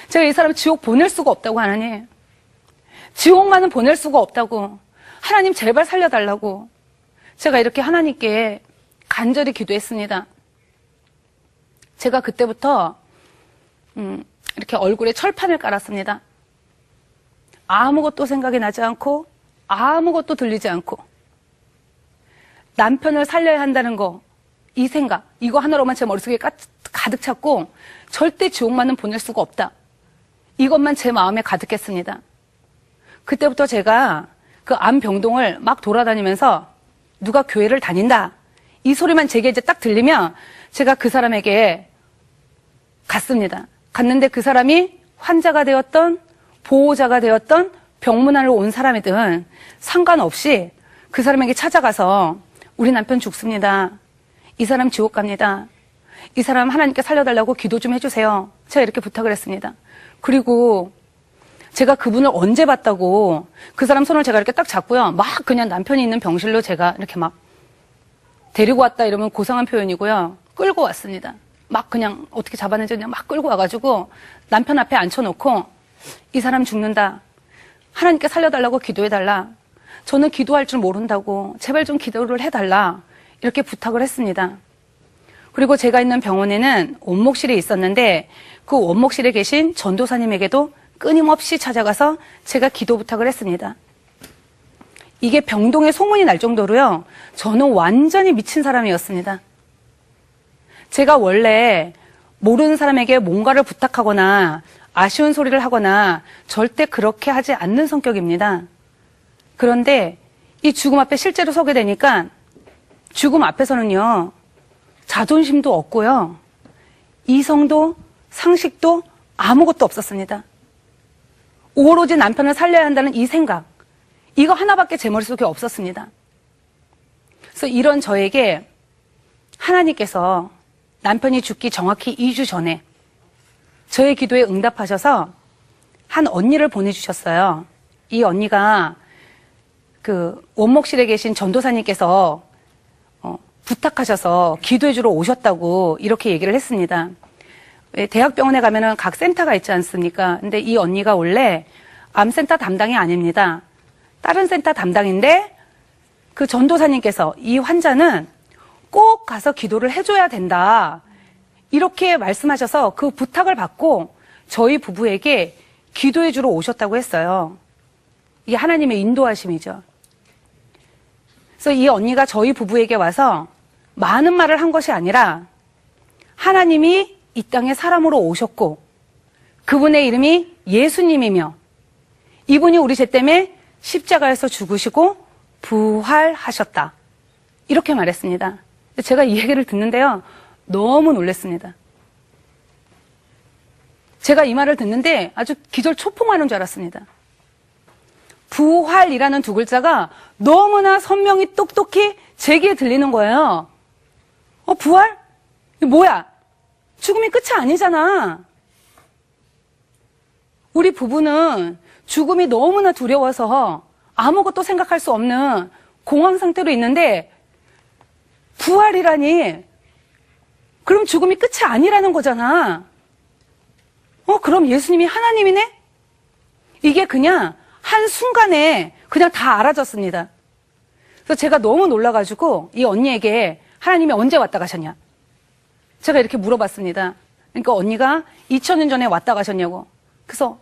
제가 이 사람 지옥 보낼 수가 없다고. 하나님 지옥만은 보낼 수가 없다고. 하나님 제발 살려달라고. 제가 이렇게 하나님께 간절히 기도했습니다. 제가 그때부터 이렇게 얼굴에 철판을 깔았습니다. 아무것도 생각이 나지 않고 아무것도 들리지 않고 남편을 살려야 한다는 거, 이 생각, 이거 하나로만 제 머릿속에 가득 찼고 절대 지옥만은 보낼 수가 없다. 이것만 제 마음에 가득했습니다. 그때부터 제가 그 암병동을 막 돌아다니면서 누가 교회를 다닌다, 이 소리만 제게 이제 딱 들리면 제가 그 사람에게 갔습니다. 갔는데 그 사람이 환자가 되었던, 보호자가 되었던, 병문안으로 온 사람이든 상관없이 그 사람에게 찾아가서 우리 남편 죽습니다. 이 사람 지옥 갑니다. 이 사람 하나님께 살려달라고 기도 좀 해주세요. 제가 이렇게 부탁을 했습니다. 그리고 제가 그분을 언제 봤다고 그 사람 손을 제가 이렇게 딱 잡고요. 막 그냥 남편이 있는 병실로 제가 이렇게 막 데리고 왔다 이러면 고상한 표현이고요. 끌고 왔습니다. 막 그냥 어떻게 잡았는지 그냥 막 끌고 와가지고 남편 앞에 앉혀놓고 이 사람 죽는다. 하나님께 살려달라고 기도해달라. 저는 기도할 줄 모른다고. 제발 좀 기도를 해달라. 이렇게 부탁을 했습니다. 그리고 제가 있는 병원에는 원목실이 있었는데 그 원목실에 계신 전도사님에게도 끊임없이 찾아가서 제가 기도 부탁을 했습니다. 이게 병동에 소문이 날 정도로요. 저는 완전히 미친 사람이었습니다. 제가 원래 모르는 사람에게 뭔가를 부탁하거나 아쉬운 소리를 하거나 절대 그렇게 하지 않는 성격입니다. 그런데 이 죽음 앞에 실제로 서게 되니까 죽음 앞에서는요. 자존심도 없고요. 이성도 상식도 아무것도 없었습니다. 오로지 남편을 살려야 한다는 이 생각, 이거 하나밖에 제 머릿속에 없었습니다. 그래서 이런 저에게 하나님께서 남편이 죽기 정확히 2주 전에 저의 기도에 응답하셔서 한 언니를 보내주셨어요. 이 언니가 그 원목실에 계신 전도사님께서 부탁하셔서 기도해주러 오셨다고 이렇게 얘기를 했습니다. 대학병원에 가면은 각 센터가 있지 않습니까? 근데 이 언니가 원래 암센터 담당이 아닙니다. 다른 센터 담당인데 그 전도사님께서 이 환자는 꼭 가서 기도를 해줘야 된다. 이렇게 말씀하셔서 그 부탁을 받고 저희 부부에게 기도해주러 오셨다고 했어요. 이게 하나님의 인도하심이죠. 그래서 이 언니가 저희 부부에게 와서 많은 말을 한 것이 아니라 하나님이 이 땅에 사람으로 오셨고 그분의 이름이 예수님이며 이분이 우리 죄 때문에 십자가에서 죽으시고 부활하셨다. 이렇게 말했습니다. 제가 이 얘기를 듣는데요. 너무 놀랐습니다. 제가 이 말을 듣는데 아주 기절초풍하는 줄 알았습니다. 부활이라는 두 글자가 너무나 선명히 똑똑히 제 귀에 들리는 거예요. 부활? 이게 뭐야? 죽음이 끝이 아니잖아. 우리 부부는 죽음이 너무나 두려워서 아무것도 생각할 수 없는 공황 상태로 있는데 부활이라니 그럼 죽음이 끝이 아니라는 거잖아. 그럼 예수님이 하나님이네? 이게 그냥 한순간에 그냥 다 알아졌습니다. 그래서 제가 너무 놀라가지고 이 언니에게 하나님이 언제 왔다 가셨냐? 제가 이렇게 물어봤습니다. 그러니까 언니가 2000년 전에 왔다 가셨냐고. 그래서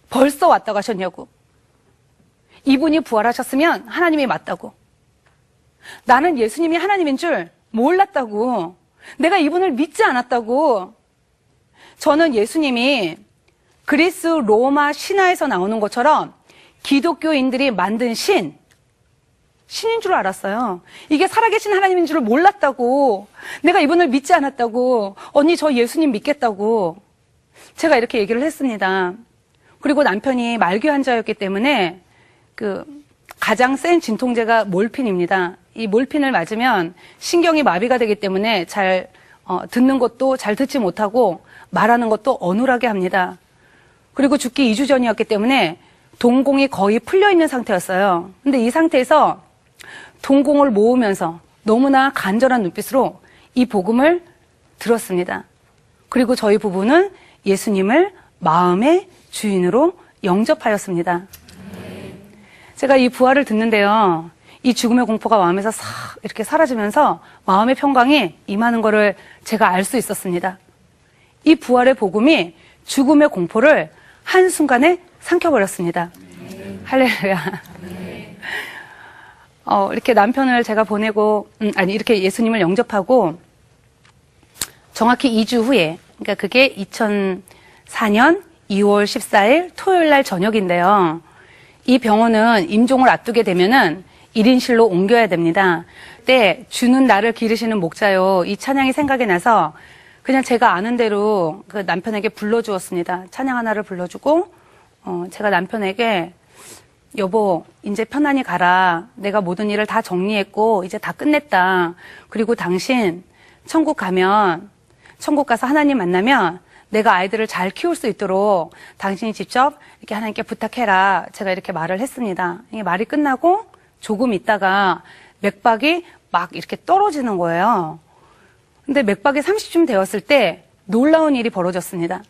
벌써 왔다 가셨냐고. 이분이 부활하셨으면 하나님이 맞다고. 나는 예수님이 하나님인 줄 몰랐다고. 내가 이분을 믿지 않았다고. 저는 예수님이 그리스 로마 신화에서 나오는 것처럼 기독교인들이 만든 신인 줄 알았어요. 이게 살아계신 하나님인 줄 몰랐다고. 내가 이분을 믿지 않았다고. 언니 저 예수님 믿겠다고. 제가 이렇게 얘기를 했습니다. 그리고 남편이 말기 환자였기 때문에 가장 센 진통제가 몰핀입니다. 이 몰핀을 맞으면 신경이 마비가 되기 때문에 잘 듣는 것도 잘 듣지 못하고 말하는 것도 어눌하게 합니다. 그리고 죽기 2주 전이었기 때문에 동공이 거의 풀려 있는 상태였어요. 근데 이 상태에서 동공을 모으면서 너무나 간절한 눈빛으로 이 복음을 들었습니다. 그리고 저희 부부는 예수님을 마음의 주인으로 영접하였습니다. 제가 이 부활을 듣는데요. 이 죽음의 공포가 마음에서 싹 이렇게 사라지면서 마음의 평강이 임하는 것을 제가 알 수 있었습니다. 이 부활의 복음이 죽음의 공포를 한순간에 삼켜버렸습니다. 할렐루야. 이렇게 남편을 제가 보내고, 이렇게 예수님을 영접하고, 정확히 2주 후에, 그러니까 그게 2004년 2월 14일 토요일 날 저녁인데요. 이 병원은 임종을 앞두게 되면은 1인실로 옮겨야 됩니다. 그때 주는 나를 기르시는 목자요. 이 찬양이 생각이 나서 그냥 제가 아는 대로 그 남편에게 불러주었습니다. 찬양 하나를 불러주고, 제가 남편에게 여보, 이제 편안히 가라. 내가 모든 일을 다 정리했고, 이제 다 끝냈다. 그리고 당신, 천국 가서 하나님 만나면 내가 아이들을 잘 키울 수 있도록 당신이 직접 이렇게 하나님께 부탁해라. 제가 이렇게 말을 했습니다. 이게 말이 끝나고 조금 있다가 맥박이 막 이렇게 떨어지는 거예요. 근데 맥박이 30쯤 되었을 때 놀라운 일이 벌어졌습니다.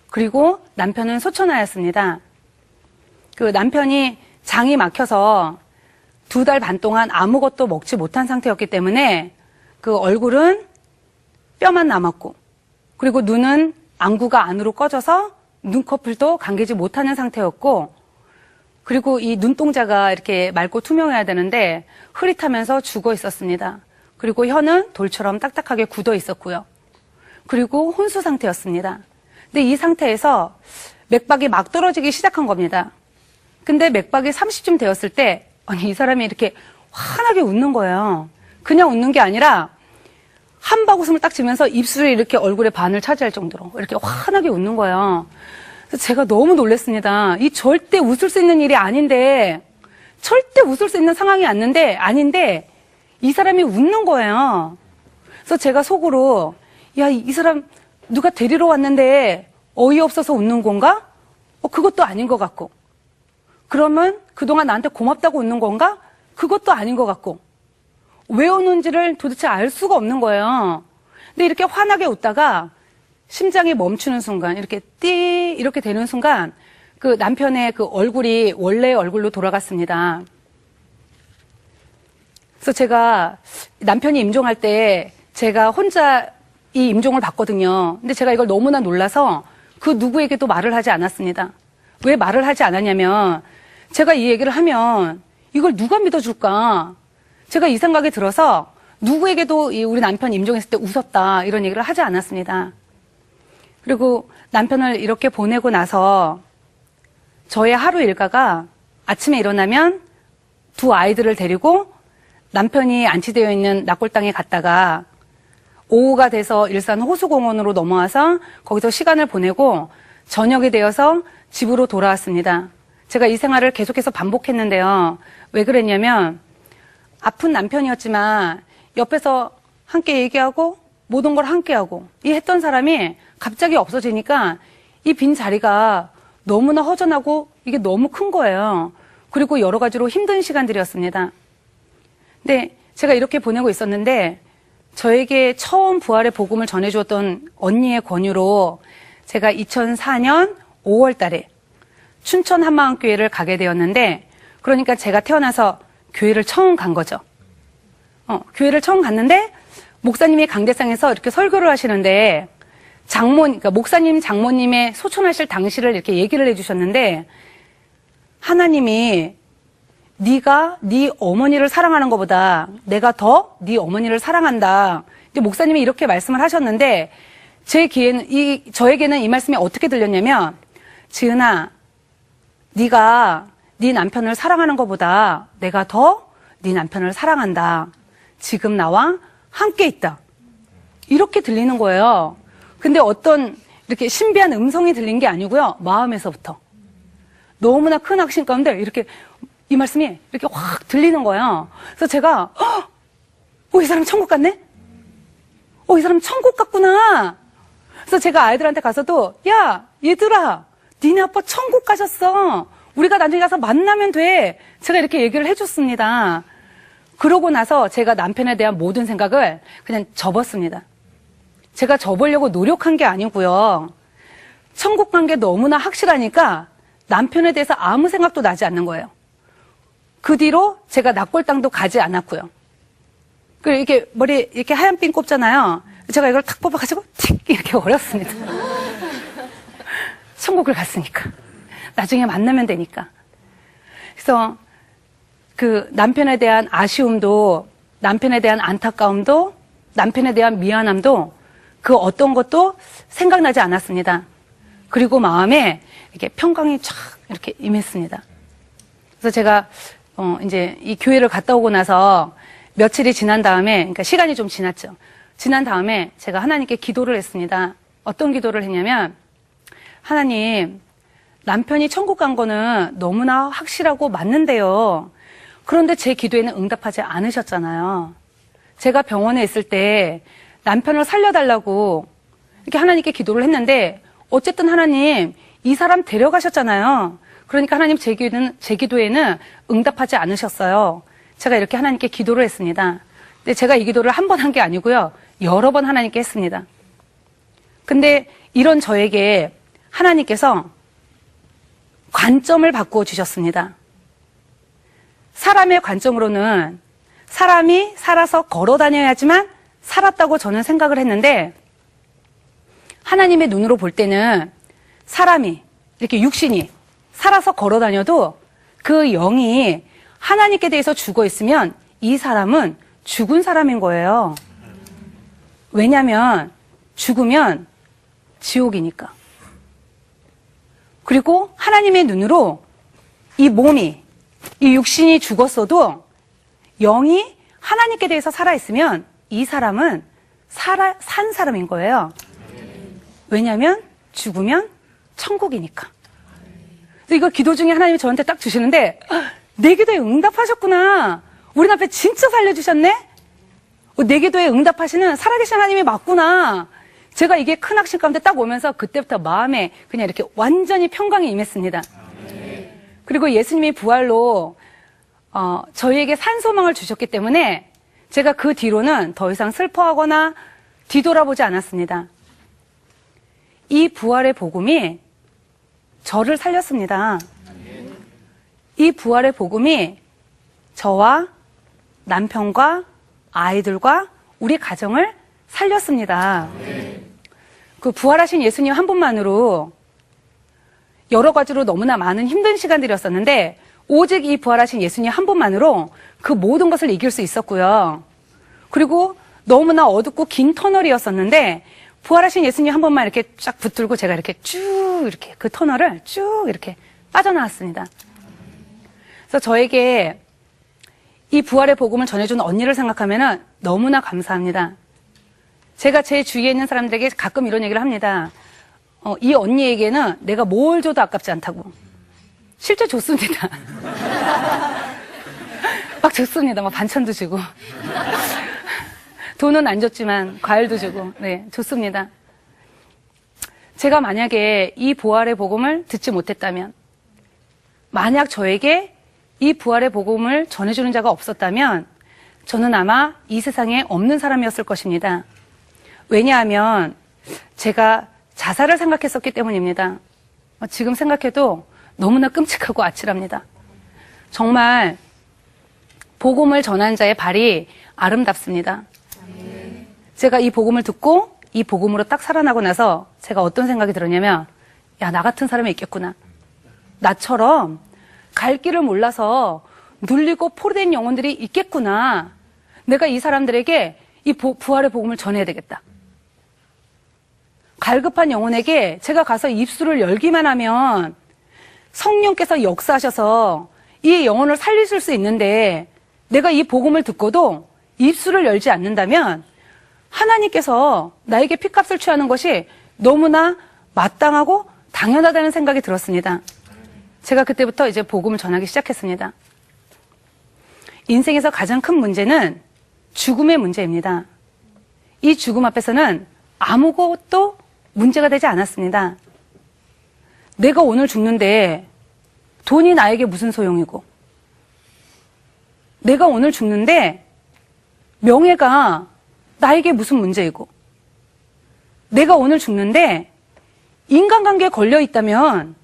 그리고 남편은 소천하였습니다. 그 남편이 장이 막혀서 2달 반 동안 아무것도 먹지 못한 상태였기 때문에 그 얼굴은 뼈만 남았고, 그리고 눈은 안구가 안으로 꺼져서 눈꺼풀도 감기지 못하는 상태였고, 그리고 이 눈동자가 이렇게 맑고 투명해야 되는데 흐릿하면서 죽어 있었습니다. 그리고 혀는 돌처럼 딱딱하게 굳어 있었고요. 그리고 혼수 상태였습니다. 근데 이 상태에서 맥박이 막 떨어지기 시작한 겁니다. 근데 맥박이 30쯤 되었을 때 이 사람이 이렇게 환하게 웃는 거예요. 그냥 웃는 게 아니라 한바구음을 딱 지면서 입술이 이렇게 얼굴의 반을 차지할 정도로 이렇게 환하게 웃는 거예요. 그래서 제가 너무 놀랐습니다. 이 절대 웃을 수 있는 일이 아닌데, 절대 웃을 수 있는 상황이 아닌데 이 사람이 웃는 거예요. 그래서 제가 속으로 야, 이 사람 누가 데리러 왔는데 어이없어서 웃는 건가? 그것도 아닌 것 같고. 그러면 그동안 나한테 고맙다고 웃는 건가? 그것도 아닌 것 같고. 왜 우는지를 도대체 알 수가 없는 거예요. 근데 이렇게 환하게 웃다가 심장이 멈추는 순간, 이렇게 띠 이렇게 되는 순간 그 남편의 그 얼굴이 원래의 얼굴로 돌아갔습니다. 그래서 제가 남편이 임종할 때 제가 혼자 이 임종을 봤거든요. 근데 제가 이걸 너무나 놀라서 그 누구에게도 말을 하지 않았습니다. 왜 말을 하지 않았냐면 제가 이 얘기를 하면 이걸 누가 믿어줄까? 제가 이 생각이 들어서 누구에게도 우리 남편 임종했을 때 웃었다 이런 얘기를 하지 않았습니다. 그리고 남편을 이렇게 보내고 나서 저의 하루 일과가 아침에 일어나면 두 아이들을 데리고 남편이 안치되어 있는 낙골당에 갔다가 오후가 돼서 일산 호수공원으로 넘어와서 거기서 시간을 보내고 저녁이 되어서 집으로 돌아왔습니다. 제가 이 생활을 계속해서 반복했는데요. 왜 그랬냐면 아픈 남편이었지만 옆에서 함께 얘기하고 모든 걸 함께 하고 이 했던 사람이 갑자기 없어지니까 이 빈 자리가 너무나 허전하고 이게 너무 큰 거예요. 그리고 여러 가지로 힘든 시간들이었습니다. 근데 제가 이렇게 보내고 있었는데 저에게 처음 부활의 복음을 전해주었던 언니의 권유로 제가 2004년 5월 달에 춘천 한마음교회를 가게 되었는데 그러니까 제가 태어나서 교회를 처음 간 거죠. 교회를 처음 갔는데 목사님이 강대상에서 이렇게 설교를 하시는데 그러니까 목사님, 장모님의 소천하실 당시를 이렇게 얘기를 해주셨는데 하나님이 네가 네 어머니를 사랑하는 것보다 내가 더 네 어머니를 사랑한다. 이제 목사님이 이렇게 말씀을 하셨는데 저에게는 이 말씀이 어떻게 들렸냐면 지은아, 네가 네 남편을 사랑하는 것보다 내가 더 네 남편을 사랑한다. 지금 나와 함께 있다. 이렇게 들리는 거예요. 근데 어떤 이렇게 신비한 음성이 들린 게 아니고요. 마음에서부터. 너무나 큰 확신 가운데 이렇게 이 말씀이 이렇게 확 들리는 거예요. 그래서 제가 이 사람 천국 갔네? 이 사람 천국 갔구나. 그래서 제가 아이들한테 가서도 야 얘들아 니네 아빠 천국 가셨어. 우리가 나중에 가서 만나면 돼. 제가 이렇게 얘기를 해줬습니다. 그러고 나서 제가 남편에 대한 모든 생각을 그냥 접었습니다. 제가 접으려고 노력한 게 아니고요. 천국 간 게 너무나 확실하니까 남편에 대해서 아무 생각도 나지 않는 거예요. 그 뒤로 제가 낙골당도 가지 않았고요. 그리고 이렇게 머리 이렇게 하얀 핀 꼽잖아요. 제가 이걸 탁 뽑아가지고 틱 이렇게 버렸습니다. 천국을 갔으니까. 나중에 만나면 되니까. 그래서 그 남편에 대한 아쉬움도, 남편에 대한 안타까움도, 남편에 대한 미안함도 그 어떤 것도 생각나지 않았습니다. 그리고 마음에 이렇게 평강이 쫙 이렇게 임했습니다. 그래서 제가 이제 이 교회를 갔다 오고 나서 며칠이 지난 다음에, 그러니까 시간이 좀 지났죠. 지난 다음에 제가 하나님께 기도를 했습니다. 어떤 기도를 했냐면, 하나님, 남편이 천국 간 거는 너무나 확실하고 맞는데요. 그런데 제 기도에는 응답하지 않으셨잖아요. 제가 병원에 있을 때 남편을 살려달라고 이렇게 하나님께 기도를 했는데 어쨌든 하나님 이 사람 데려가셨잖아요. 그러니까 하나님 제 기도에는 응답하지 않으셨어요. 제가 이렇게 하나님께 기도를 했습니다. 근데 제가 이 기도를 한 번 한 게 아니고요. 여러 번 하나님께 했습니다. 근데 이런 저에게 하나님께서 관점을 바꾸어 주셨습니다. 사람의 관점으로는 사람이 살아서 걸어 다녀야지만 살았다고 저는 생각을 했는데 하나님의 눈으로 볼 때는 사람이 이렇게 육신이 살아서 걸어 다녀도 그 영이 하나님께 대해서 죽어 있으면 이 사람은 죽은 사람인 거예요. 왜냐하면 죽으면 지옥이니까. 그리고 하나님의 눈으로 이 몸이, 이 육신이 죽었어도 영이 하나님께 대해서 살아있으면 이 사람은 산 사람인 거예요. 왜냐하면 죽으면 천국이니까. 그래서 이걸 기도 중에 하나님이 저한테 딱 주시는데 내 기도에 응답하셨구나. 우리 남편 진짜 살려주셨네. 내 기도에 응답하시는 살아계신 하나님이 맞구나. 제가 이게 큰 확신 가운데 딱 오면서 그때부터 마음에 그냥 이렇게 완전히 평강이 임했습니다. 그리고 예수님이 부활로 저희에게 산 소망을 주셨기 때문에 제가 그 뒤로는 더 이상 슬퍼하거나 뒤돌아보지 않았습니다. 이 부활의 복음이 저를 살렸습니다. 이 부활의 복음이 저와 남편과 아이들과 우리 가정을 살렸습니다. 그 부활하신 예수님 한 분만으로 여러 가지로 너무나 많은 힘든 시간들이었었는데 오직 이 부활하신 예수님 한 분만으로 그 모든 것을 이길 수 있었고요. 그리고 너무나 어둡고 긴 터널이었었는데 부활하신 예수님 한 번만 이렇게 쫙 붙들고 제가 이렇게 쭉 이렇게 그 터널을 쭉 이렇게 빠져나왔습니다. 그래서 저에게 이 부활의 복음을 전해준 언니를 생각하면 너무나 감사합니다. 제가 제 주위에 있는 사람들에게 가끔 이런 얘기를 합니다. 이 언니에게는 내가 뭘 줘도 아깝지 않다고. 실제 줬습니다. 막 줬습니다. 막 반찬도 주고. 돈은 안 줬지만 과일도 주고. 네, 줬습니다. 제가 만약에 이 부활의 복음을 듣지 못했다면, 만약 저에게 이 부활의 복음을 전해주는 자가 없었다면 저는 아마 이 세상에 없는 사람이었을 것입니다. 왜냐하면 제가 자살을 생각했었기 때문입니다. 지금 생각해도 너무나 끔찍하고 아찔합니다. 정말 복음을 전한 자의 발이 아름답습니다. 제가 이 복음을 듣고 이 복음으로 딱 살아나고 나서 제가 어떤 생각이 들었냐면, 야, 나 같은 사람이 있겠구나. 나처럼 갈 길을 몰라서 눌리고 포로된 영혼들이 있겠구나. 내가 이 사람들에게 이 부활의 복음을 전해야 되겠다. 갈급한 영혼에게 제가 가서 입술을 열기만 하면 성령께서 역사하셔서 이 영혼을 살리실 수 있는데, 내가 이 복음을 듣고도 입술을 열지 않는다면 하나님께서 나에게 핏값을 취하는 것이 너무나 마땅하고 당연하다는 생각이 들었습니다. 제가 그때부터 이제 복음을 전하기 시작했습니다. 인생에서 가장 큰 문제는 죽음의 문제입니다. 이 죽음 앞에서는 아무것도 문제가 되지 않았습니다. 내가 오늘 죽는데 돈이 나에게 무슨 소용이고, 내가 오늘 죽는데 명예가 나에게 무슨 문제이고, 내가 오늘 죽는데 인간관계에 걸려 있다면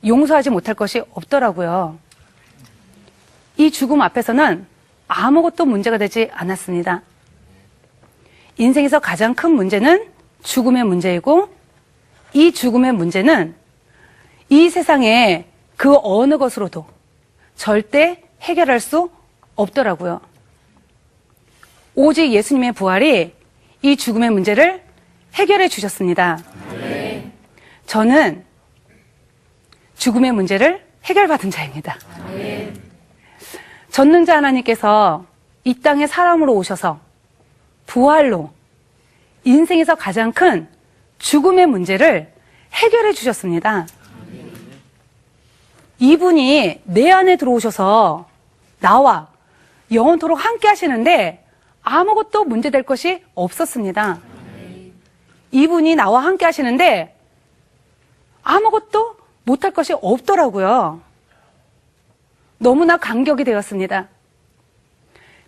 용서하지 못할 것이 없더라고요. 이 죽음 앞에서는 아무것도 문제가 되지 않았습니다. 인생에서 가장 큰 문제는 죽음의 문제이고, 이 죽음의 문제는 이 세상에 그 어느 것으로도 절대 해결할 수 없더라고요. 오직 예수님의 부활이 이 죽음의 문제를 해결해 주셨습니다. 저는 죽음의 문제를 해결받은 자입니다. 전능자 하나님께서 이 땅에 사람으로 오셔서 부활로 인생에서 가장 큰 죽음의 문제를 해결해 주셨습니다. 이분이 내 안에 들어오셔서 나와 영원토록 함께 하시는데 아무것도 문제될 것이 없었습니다. 이분이 나와 함께 하시는데 아무것도 못할 것이 없더라고요. 너무나 감격이 되었습니다.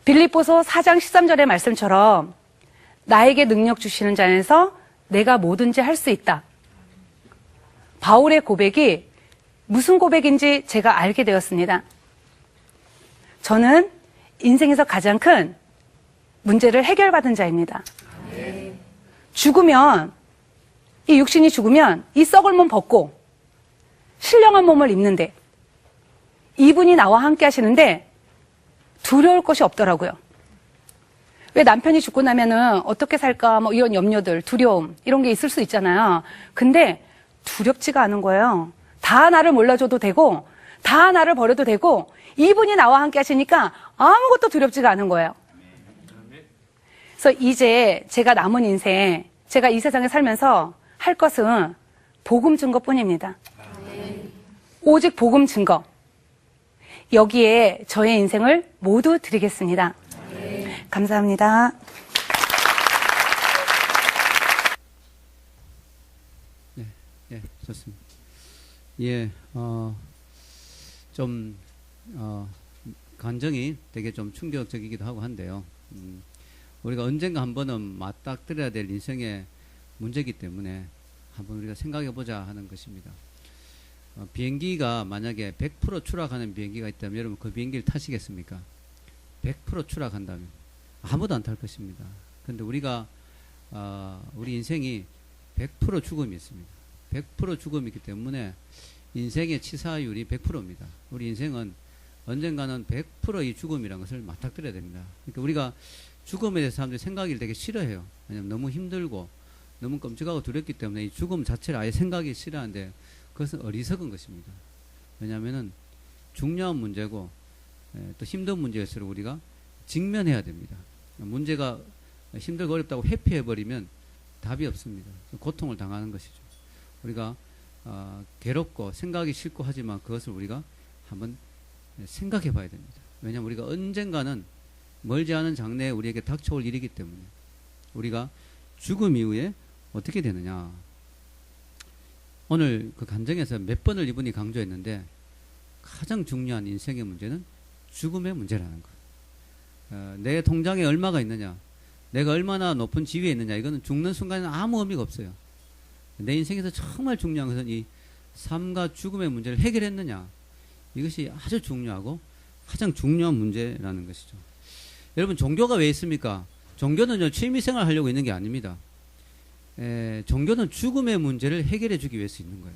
빌립보서 4장 13절의 말씀처럼 나에게 능력 주시는 자 안에서 내가 뭐든지 할 수 있다. 바울의 고백이 무슨 고백인지 제가 알게 되었습니다. 저는 인생에서 가장 큰 문제를 해결받은 자입니다. 죽으면, 이 육신이 죽으면 이 썩을 몸 벗고 신령한 몸을 입는데, 이분이 나와 함께 하시는데 두려울 것이 없더라고요. 왜 남편이 죽고 나면은 어떻게 살까 뭐 이런 염려들, 두려움 이런 게 있을 수 있잖아요. 근데 두렵지가 않은 거예요. 다 나를 몰라줘도 되고 다 나를 버려도 되고 이분이 나와 함께 하시니까 아무것도 두렵지가 않은 거예요. 그래서 이제 제가 남은 인생, 제가 이 세상에 살면서 할 것은 복음 증거뿐입니다. 오직 복음 증거. 여기에 저의 인생을 모두 드리겠습니다. 감사합니다. 예, 좋습니다. 예, 좀, 감정이 되게 좀 충격적이기도 하고 한데요. 우리가 언젠가 한 번은 맞닥뜨려야 될 인생의 문제이기 때문에 한번 우리가 생각해 보자 하는 것입니다. 비행기가 만약에 100% 추락하는 비행기가 있다면 여러분 그 비행기를 타시겠습니까? 100% 추락한다면 아무도 안 탈 것입니다. 그런데 우리가 우리 인생이 100% 죽음이 있습니다. 100% 죽음이 있기 때문에 인생의 치사율이 100%입니다. 우리 인생은 언젠가는 100%의 죽음이라는 것을 맞닥뜨려야 됩니다. 그러니까 우리가 죽음에 대해서 사람들이 생각을 되게 싫어해요. 왜냐하면 너무 힘들고 너무 끔찍하고 두렵기 때문에 이 죽음 자체를 아예 생각이 싫어하는데 그것은 어리석은 것입니다. 왜냐하면 중요한 문제고 또 힘든 문제일수록 우리가 직면해야 됩니다. 문제가 힘들고 어렵다고 회피해버리면 답이 없습니다. 고통을 당하는 것이죠. 우리가 괴롭고 생각이 싫고 하지만 그것을 우리가 한번 생각해 봐야 됩니다. 왜냐하면 우리가 언젠가는 멀지 않은 장래에 우리에게 닥쳐올 일이기 때문에 우리가 죽음 이후에 어떻게 되느냐. 오늘 그 간증에서 몇 번을 이분이 강조했는데 가장 중요한 인생의 문제는 죽음의 문제라는 것. 내 통장에 얼마가 있느냐, 내가 얼마나 높은 지위에 있느냐, 이거는 죽는 순간에는 아무 의미가 없어요. 내 인생에서 정말 중요한 것은 이 삶과 죽음의 문제를 해결했느냐, 이것이 아주 중요하고 가장 중요한 문제라는 것이죠. 여러분, 종교가 왜 있습니까? 종교는요, 취미생활 하려고 있는 게 아닙니다. 종교는 죽음의 문제를 해결해 주기 위해서 있는 거예요.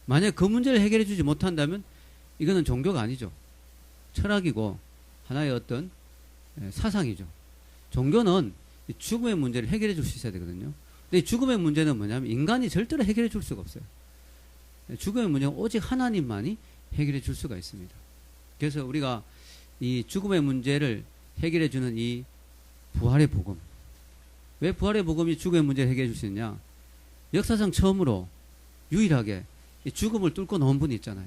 만약 그 문제를 해결해 주지 못한다면 이거는 종교가 아니죠. 철학이고 하나의 어떤 사상이죠. 종교는 죽음의 문제를 해결해 줄 수 있어야 되거든요. 근데 이 죽음의 문제는 뭐냐면 인간이 절대로 해결해 줄 수가 없어요. 죽음의 문제는 오직 하나님만이 해결해 줄 수가 있습니다. 그래서 우리가 이 죽음의 문제를 해결해 주는 이 부활의 복음, 왜 부활의 복음이 죽음의 문제를 해결해 줄 수 있냐? 역사상 처음으로 유일하게 이 죽음을 뚫고 나온 분이 있잖아요.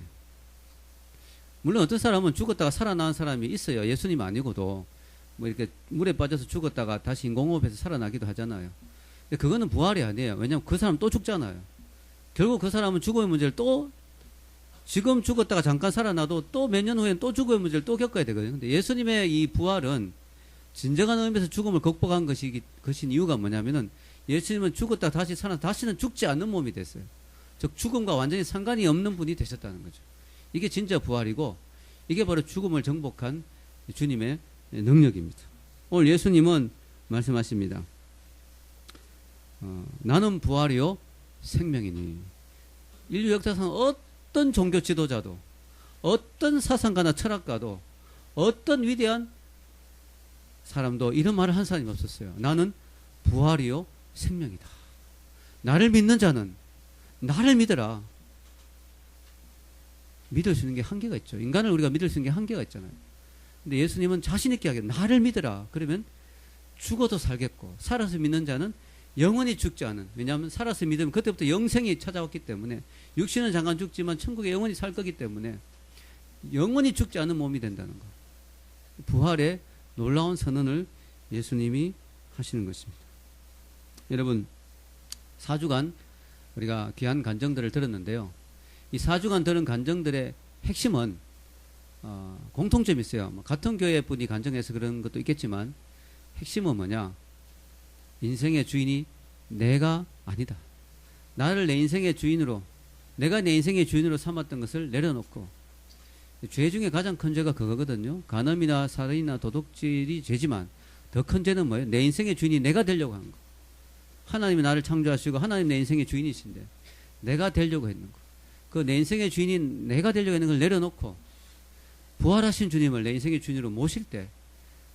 물론 어떤 사람은 죽었다가 살아난 사람이 있어요. 예수님 아니고도 뭐 이렇게 물에 빠져서 죽었다가 다시 인공호흡해서 살아나기도 하잖아요. 근데 그거는 부활이 아니에요. 왜냐하면 그 사람 또 죽잖아요. 결국 그 사람은 죽음의 문제를 또 지금 죽었다가 잠깐 살아나도 또 몇 년 후에는 또 죽음의 문제를 또 겪어야 되거든요. 근데 예수님의 이 부활은 진정한 의미에서 죽음을 극복한 것인 이유가 뭐냐면은 예수님은 죽었다가 다시 살아나 다시는 죽지 않는 몸이 됐어요. 즉 죽음과 완전히 상관이 없는 분이 되셨다는 거죠. 이게 진짜 부활이고 이게 바로 죽음을 정복한 주님의 능력입니다. 오늘 예수님은 말씀하십니다. 나는 부활이요 생명이니. 인류 역사상 어떤 종교 지도자도 어떤 사상가나 철학가도 어떤 위대한 사람도 이런 말을 한 사람이 없었어요. 나는 부활이요 생명이다. 나를 믿는 자는 나를 믿어라. 믿을 수 있는 게 한계가 있죠. 인간을 우리가 믿을 수 있는 게 한계가 있잖아요. 근데 예수님은 자신 있게 하겠다. 나를 믿어라. 그러면 죽어도 살겠고 살아서 믿는 자는 영원히 죽지 않은. 왜냐하면 살아서 믿으면 그때부터 영생이 찾아왔기 때문에 육신은 잠깐 죽지만 천국에 영원히 살 거기 때문에 영원히 죽지 않은 몸이 된다는 거. 부활의 놀라운 선언을 예수님이 하시는 것입니다. 여러분, 4주간 우리가 귀한 간증들을 들었는데요. 이 4주간 들은 간증들의 핵심은 공통점이 있어요. 같은 교회 분이 간증해서 그런 것도 있겠지만 핵심은 뭐냐? 인생의 주인이 내가 아니다. 나를 내 인생의 주인으로, 내가 내 인생의 주인으로 삼았던 것을 내려놓고, 죄 중에 가장 큰 죄가 그거거든요. 간음이나 살인이나 도둑질이 죄지만 더 큰 죄는 뭐예요? 내 인생의 주인이 내가 되려고 하는 거. 하나님이 나를 창조하시고 하나님 내 인생의 주인이신데 내가 되려고 했는 거. 그 내 인생의 주인이 내가 되려고 했는 걸 내려놓고 부활하신 주님을 내 인생의 주인으로 모실 때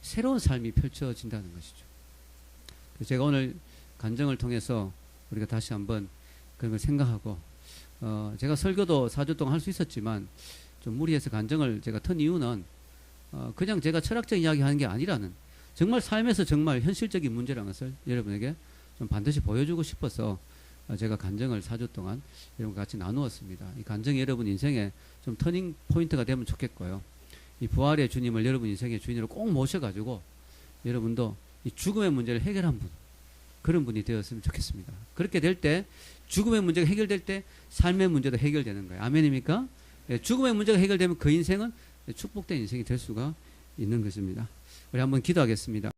새로운 삶이 펼쳐진다는 것이죠. 제가 오늘 간증을 통해서 우리가 다시 한번 그런 걸 생각하고 제가 설교도 4주 동안 할 수 있었지만 좀 무리해서 간증을 제가 튼 이유는 그냥 제가 철학적인 이야기 하는 게 아니라는 정말 삶에서 정말 현실적인 문제라는 것을 여러분에게 좀 반드시 보여주고 싶어서 제가 간증을 4주 동안 여러분과 같이 나누었습니다. 이 간증이 여러분 인생에 좀 터닝 포인트가 되면 좋겠고요. 이 부활의 주님을 여러분 인생의 주인으로 꼭 모셔가지고 여러분도 이 죽음의 문제를 해결한 분, 그런 분이 되었으면 좋겠습니다. 그렇게 될 때 죽음의 문제가 해결될 때 삶의 문제도 해결되는 거예요. 아멘입니까? 예, 죽음의 문제가 해결되면 그 인생은 축복된 인생이 될 수가 있는 것입니다. 우리 한번 기도하겠습니다.